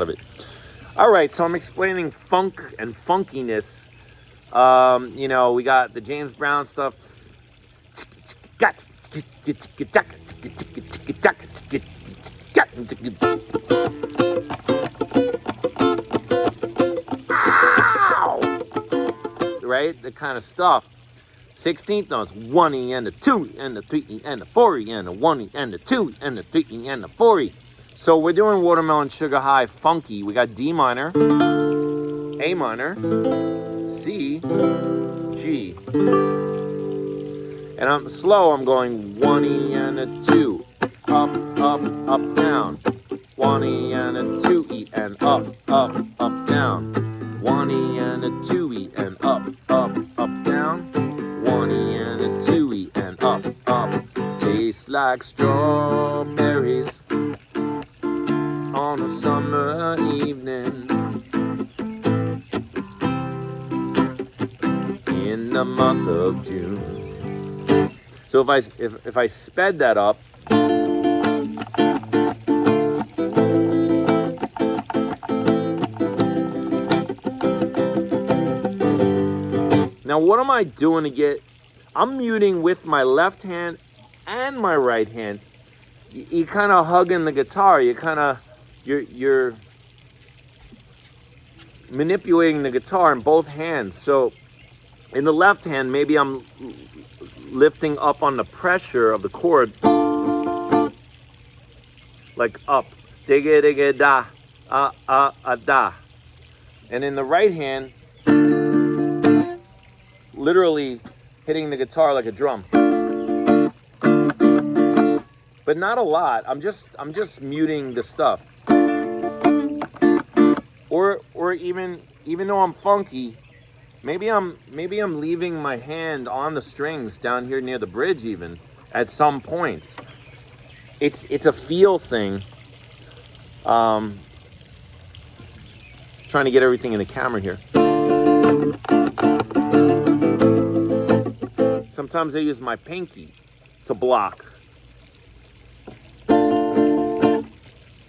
of it. All right, so I'm explaining funk and funkiness. You know, we got the James Brown stuff. Right? The kind of stuff. 16th notes, 1E and a 2E and a 3E and a 4E and a 1E and a 2E and a 3E and a 4E. So we're doing Watermelon Sugar High funky. We got D minor, A minor, C, G. And I'm slow, I'm going 1E and a 2, up, up, up, down. 1E and a 2E and up, up, up, down. 1E and a 2E and up, up, up, down. 1E and a 2E and up, up. Tastes like strawberries on a summer evening in the month of June. So if I sped that up, now what am I doing to get? I'm muting with my left hand and my right hand. You kind of hugging the guitar. You're manipulating the guitar in both hands. So in the left hand, maybe I'm lifting up on the pressure of the chord, like up, digga digga da, da. And in the right hand, literally hitting the guitar like a drum. But not a lot. I'm just muting the stuff. Or even though I'm funky, maybe I'm leaving my hand on the strings down here near the bridge even at some points. It's a feel thing. Trying to get everything in the camera here. Sometimes I use my pinky to block.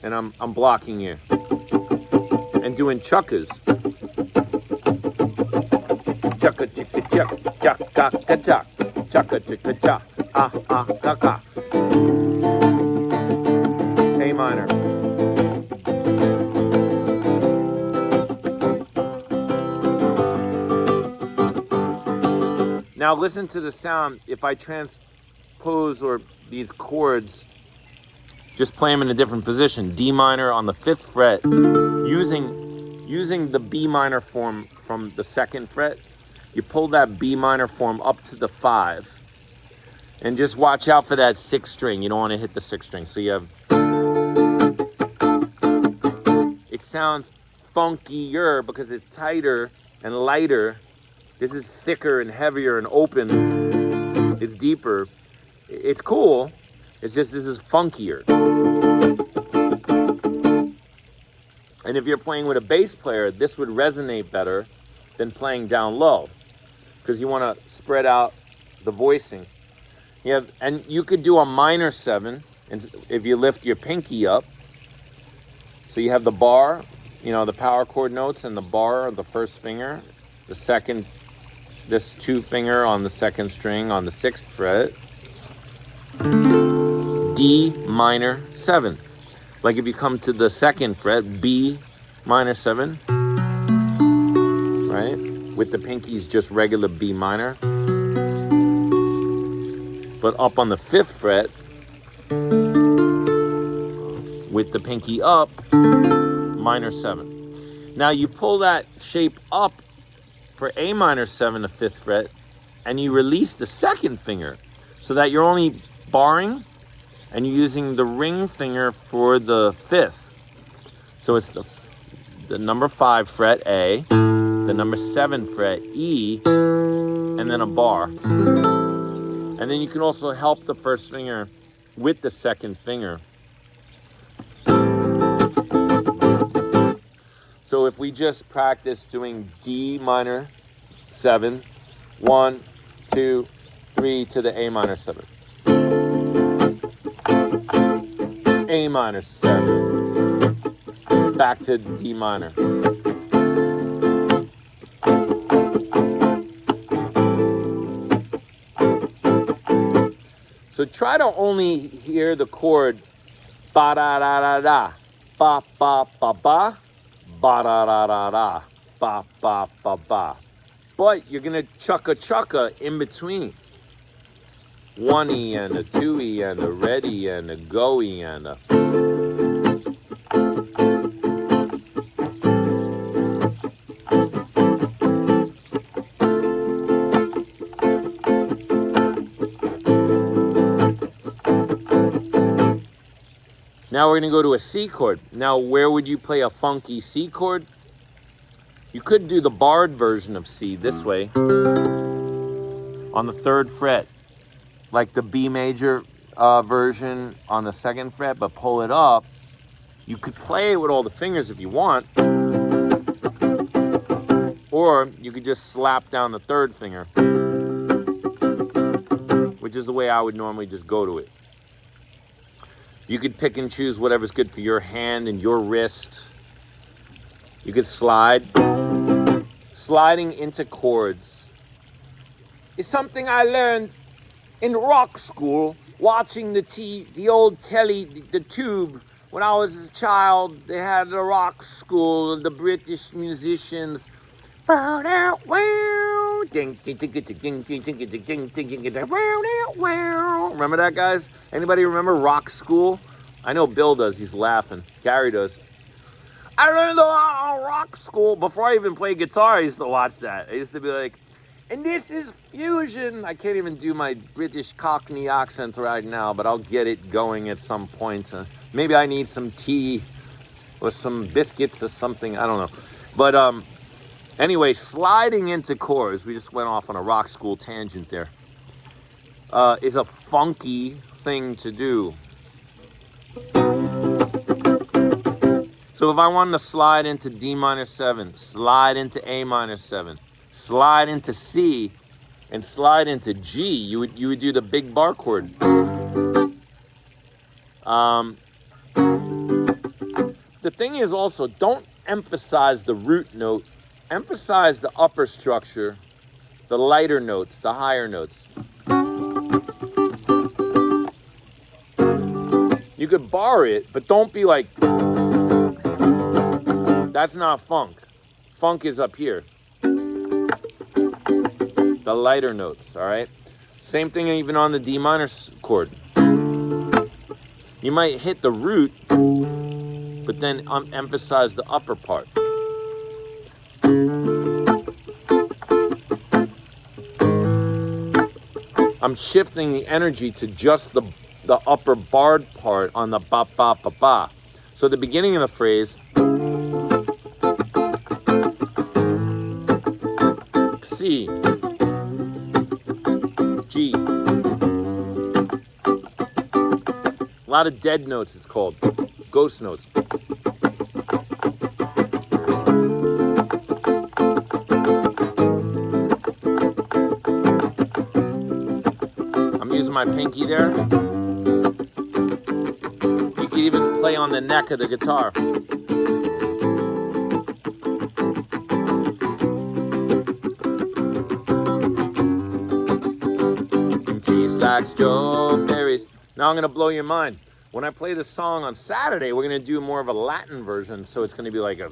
And I'm blocking here. And doing chuckas. Chaka chicka chuck, chuck ka chuck, chaka chicka chuck, ah ah ka ka. A minor. Now listen to the sound. If I transpose or these chords, just play them in a different position. D minor on the 5th fret, using the B minor form from the 2nd fret. You pull that B minor form up to the 5. And just watch out for that 6th string. You don't want to hit the 6th string. So you have... It sounds funkier because it's tighter and lighter. This is thicker and heavier and open. It's deeper. It's cool. It's just this is funkier. And if you're playing with a bass player, this would resonate better than playing down low, because you want to spread out the voicing. And you could do a minor 7, and if you lift your pinky up, so you have the bar, you know, the power chord notes, and the bar of the 1st finger, the 2nd, this 2 finger on the 2nd string on the 6th fret, D minor 7. Like if you come to the 2nd fret, B minor 7, right? With the pinkies just regular B minor. But up on the 5th fret, with the pinky up, minor 7. Now you pull that shape up for A minor 7, the 5th fret, and you release the 2nd finger so that you're only barring and you're using the ring finger for the 5th. So it's the number 5 fret A, the number 7 fret E, and then a bar. And then you can also help the 1st finger with the 2nd finger. So if we just practice doing D minor 7, 1, 2, 3 to the A minor 7. A minor 7. back to D minor. So try to only hear the chord ba da da da da, ba ba ba ba, ba da da da da, ba ba ba ba. But you're gonna chukka in between. 1E and a 2E and a ready and a go-E and a. Now we're going to go to a C chord. Now, where would you play a funky C chord? You could do the barred version of C this way. On the 3rd fret. Like the B major version on the 2nd fret, but pull it up. You could play it with all the fingers if you want. Or you could just slap down the 3rd finger. Which is the way I would normally just go to it. You could pick and choose whatever's good for your hand and your wrist. You could slide. Sliding into chords is something I learned in rock school, watching the old telly, the tube. When I was a child, they had the rock school, the British musicians. Remember that, guys? Anybody remember rock school? I know Bill does. He's laughing. Gary does. I learned a lot on rock school. Before I even played guitar, I used to watch that. I used to be like, and this is fusion. I can't even do my British Cockney accent right now, but I'll get it going at some point. Maybe I need some tea or some biscuits or something. I don't know. But anyway, sliding into chords, we just went off on a rock school tangent there, is a funky thing to do. So if I wanted to slide into D minor 7, slide into A minor 7, slide into C, and slide into G, you would do the big bar chord. The thing is also, don't emphasize the root note. Emphasize the upper structure, the lighter notes, the higher notes. You could bar it, but don't be like, that's not funk. Funk is up here. The lighter notes, all right? Same thing even on the D minor chord. You might hit the root, but then emphasize the upper part. I'm shifting the energy to just the upper barred part on the ba ba ba ba. So the beginning of the phrase, C, G. A lot of dead notes, it's called. Ghost notes. I'm using my pinky there. You can even play on the neck of the guitar. Tastes like strawberries. Now I'm going to blow your mind. When I play this song on Saturday, we're going to do more of a Latin version, so it's going to be like a...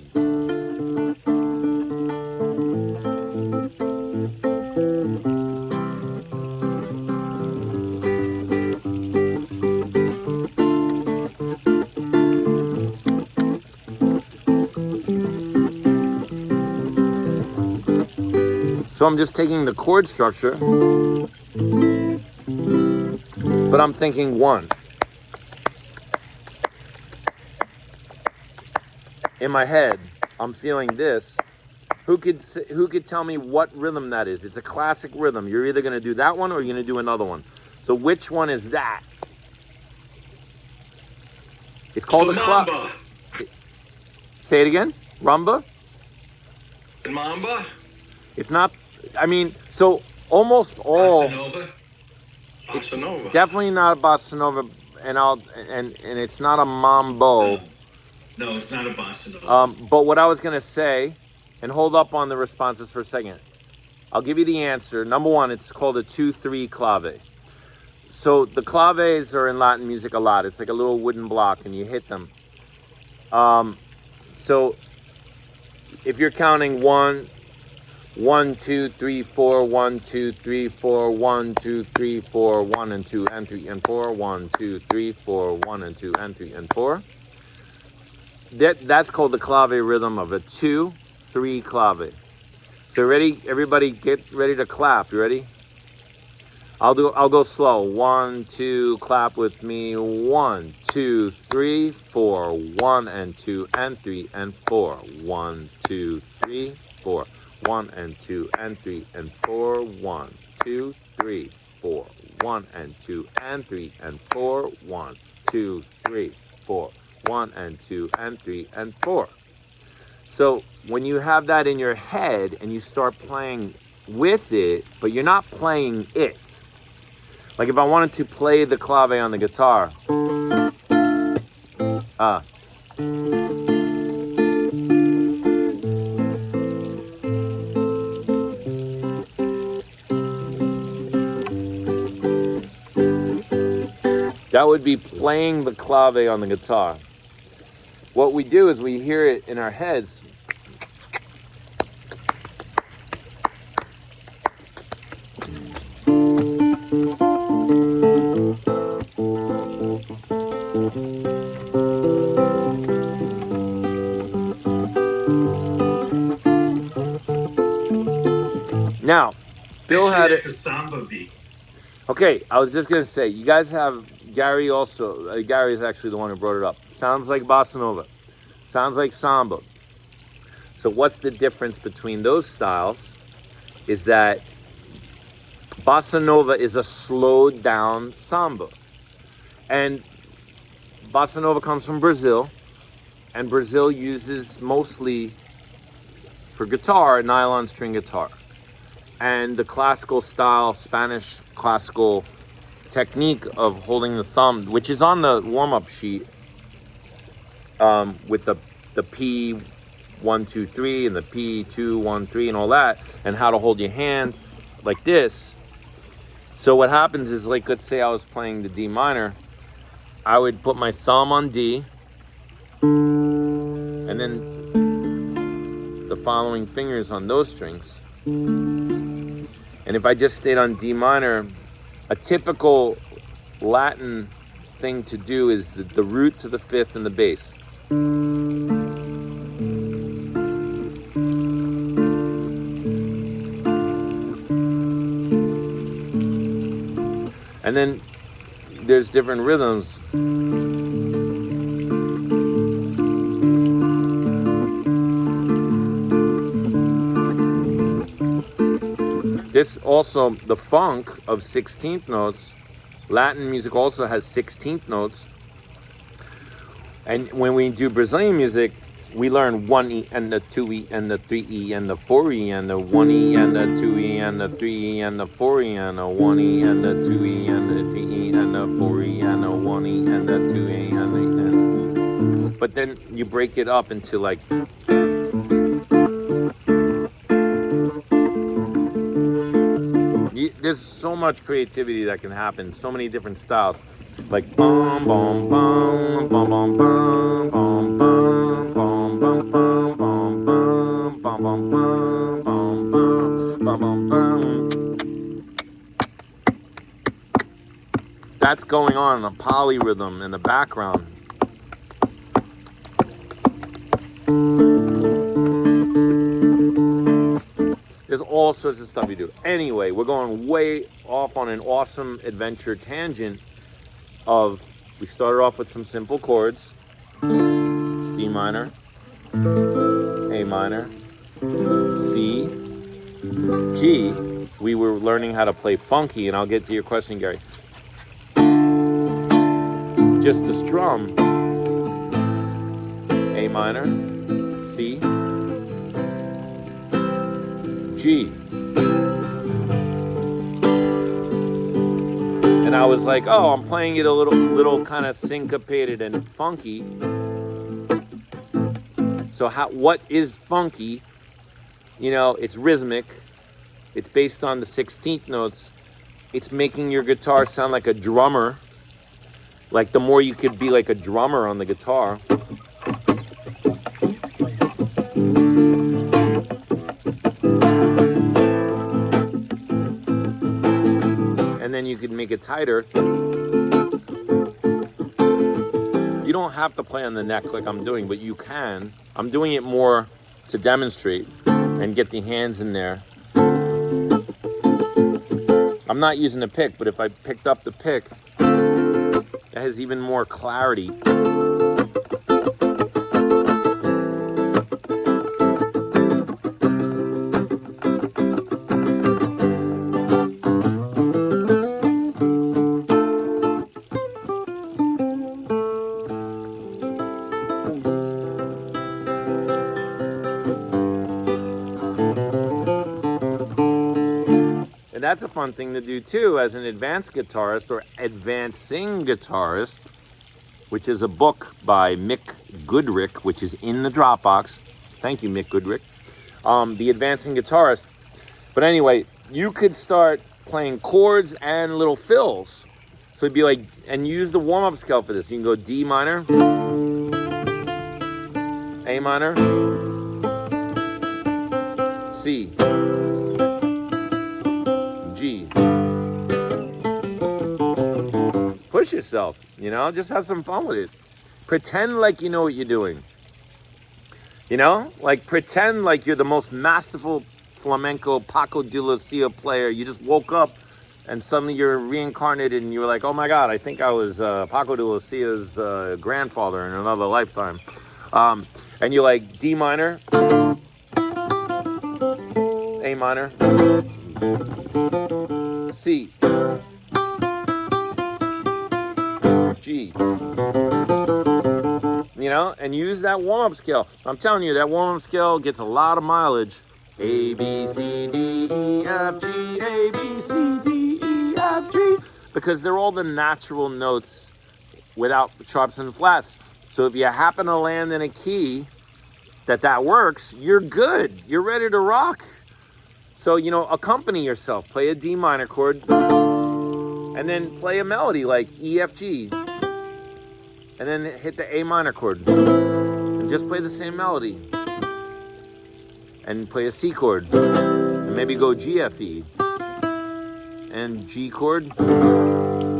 So I'm just taking the chord structure, but I'm thinking one. In my head, I'm feeling this. Who could tell me what rhythm that is? It's a classic rhythm. You're either going to do that one or you're going to do another one. So which one is that? It's called a club. Say it again. Rumba? Mamba? It's not. I mean, so almost all. Bossa Nova. Definitely not a bossa nova, and it's not a mambo. No, it's not a bossa nova. But what I was gonna say, and hold up on the responses for a second. I'll give you the answer. Number one, it's called a 2-3 clave. So the claves are in Latin music a lot. It's like a little wooden block, and you hit them. So if you're counting 1, 1, 2, 3, 4, 1, 2, 3, 4, 1, 2, 3, 4, 1 and 2 and 3 and 4, 1, 2, 3, 4, 1 and 2 and 3 and 4. That's called the clave rhythm of a 2-3 clave. So ready, everybody, get ready to clap. You ready? I'll go slow. 1, 2, clap with me. 1, 2, 3, 4. 1 and 2 and 3 and 4. 1, 2, 3, 4. 1 and 2 and 3 and 4. 1, 2, 3, 4. 1 and 2 and 3 and 4. 1, 2, 3, 4. 1 and 2 and 3 and 4. So when you have that in your head and you start playing with it, but you're not playing it. Like if I wanted to play the clave on the guitar, that would be playing the clave on the guitar. What we do is we hear it in our heads. Now, Bill had it. It's a samba beat. Okay, I was just gonna say, you guys have Gary also. Gary is actually the one who brought it up. Sounds like bossa nova. Sounds like samba. So what's the difference between those styles? Is that bossa nova is a slowed down samba. And bossa nova comes from Brazil. And Brazil uses mostly for guitar, nylon string guitar. And the classical style, Spanish classical technique of holding the thumb, which is on the warm-up sheet, with the P 1, 2, 3 and the P 2, 1, 3 and all that, and how to hold your hand like this. So what happens is, like, let's say I was playing the D minor, I would put my thumb on D, and then the following fingers on those strings. And if I just stayed on D minor, a typical Latin thing to do is the root to the fifth and the bass. And then there's different rhythms. This also, the funk of 16th notes, Latin music also has 16th notes. And when we do Brazilian music, we learn 1E and the 2E and the 3E and the 4E and the 1E and the 2E and the 3E and the 4E and the 1E and the 2E and the 3E and the 4E and the 1E and the 2E and the... But then you break it up into like... There's so much creativity that can happen, so many different styles, like bum bum bum bum bum bum bum bum bum bum bum bum bum bum bum bum bum bum. That's going on in a polyrhythm in the background. There's all sorts of stuff you do. Anyway, we're going way off on an awesome adventure tangent of, we started off with some simple chords. D minor, A minor, C, G. We were learning how to play funky, and I'll get to your question, Gary. Just the strum. A minor, C, G. And I was like, oh, I'm playing it a little kind of syncopated and funky. So what is funky? You know, it's rhythmic. It's based on the 16th notes. It's making your guitar sound like a drummer. Like the more you could be like a drummer on the guitar. And then you could make it tighter. You don't have to play on the neck like I'm doing, but you can. I'm doing it more to demonstrate and get the hands in there. I'm not using the pick, but if I picked up the pick, it has even more clarity. And that's a fun thing to do too as an advanced guitarist or advancing guitarist, which is a book by Mick Goodrick, which is in the Dropbox. Thank you, Mick Goodrick. The advancing guitarist. But anyway, you could start playing chords and little fills. So it'd be like, and use the warm-up scale for this. You can go D minor, A minor, C, G. Push yourself, you know, just have some fun with it. Pretend like you know what you're doing. You know, like pretend like you're the most masterful flamenco Paco de Lucia player. You just woke up and suddenly you're reincarnated and you're like, oh my God, I think I was Paco de Lucia's grandfather in another lifetime. And you're like D minor, A minor, C, G. You know, and use that warm-up scale. I'm telling you, that warm-up scale gets a lot of mileage. A, B, C, D, E, F, G, A, B, C, D, E, F, G. Because they're all the natural notes without sharps and flats. So if you happen to land in a key that works, you're good. You're ready to rock. So, you know, accompany yourself. Play a D minor chord. And then play a melody like E, F, G. And then hit the A minor chord. And just play the same melody. And play a C chord. And maybe go G, F, E. And G chord.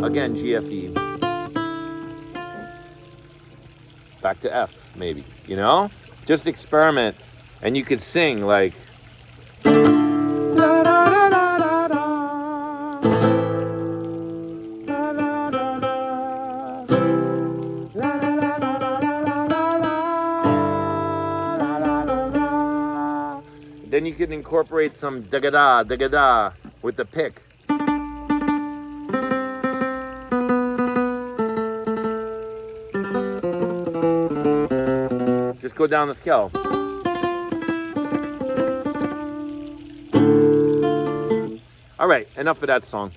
Again, G, F, E. Back to F, maybe. You know? Just experiment. And you could sing like... Then you can incorporate some da-ga-da, da-ga-da with the pick. Just go down the scale. All right, enough of that song.